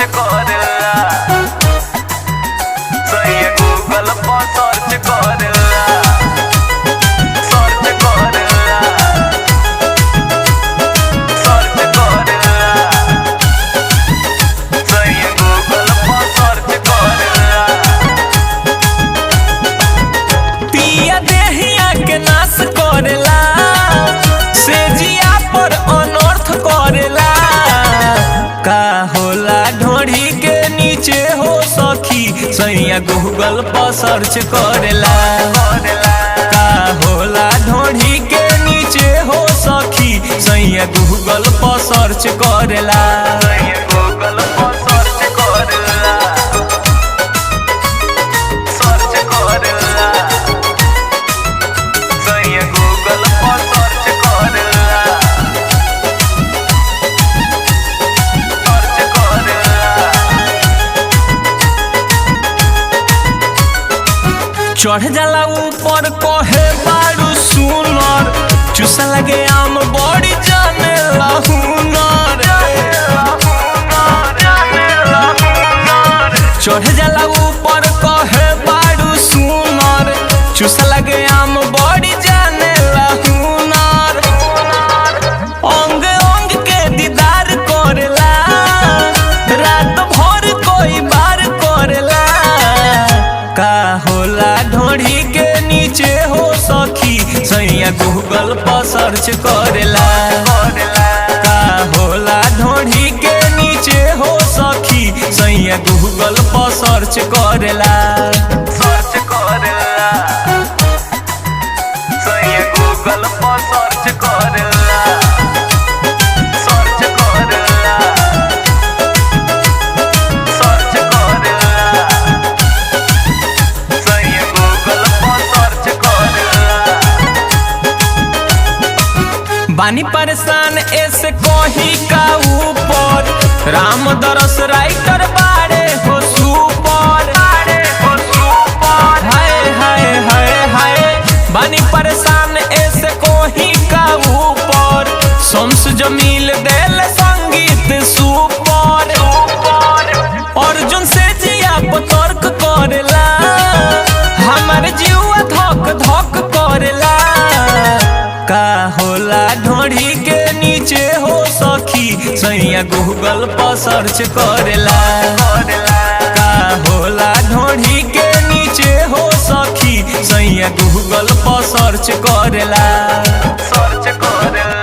Search करेला, सही Google पर सर्च करेला, सर्च करेला, सर्च करेला, सही गूगल पर सर्च करेला। पिया देहिया के नाश करेला, सेजिया पर अनर्थ करेला। का होला ढोढ़ी के नीचे हो सखी, सैया गूगल पर सर्च करेला। का होला ढोढ़ी के नीचे हो सखी, सैया गूगल पर सर्च करेला। सही गूगल पर सर्च करेला, सर्च करेला, सही गूगल पर सर्च करेला, सर्च करेला। चढ़ जाला ऊपर कहे बारू सुनर, चुसा लगे आम बड़ी जाने हुनर। चढ़ जाला ऊपर कहे बारू सुनर, चुसा लगे आम बड़ी जाने हुनर। अंग अंग के दीदार करेला, रात भर कोई बार करेला। का होला ढोढ़ी के नीचे हो सखी, सैया गूगल पर सर्च करेला। का होला ढोढ़ी के नीचे हो सखी, सैया गूगल पर सर्च करेला। सर्च करेला, सही गूगल पर सर्च करेला, सर्च करेला, सर्च करेला, सही गूगल पर सर्च करेला। बानी परेशान ऐसे कही का ऊपर, राम दरस राइटर बारे हो सुपर। हाय हाय हाय हाय, बानी परेशान ऐसे कही का ऊपर, शम्स जमील देल संगीत सुपर। अर्जुन से जिया तर्क करेला, हमारे जीवा धक धक करेला। का होला ढोढ़ी के नीचे हो सखी, सैया गूगल पर सर्च करेला। का होला ढोढ़ी के नीचे हो सखी, सैया गूगल पर सर्च करेला। सर्च करेला।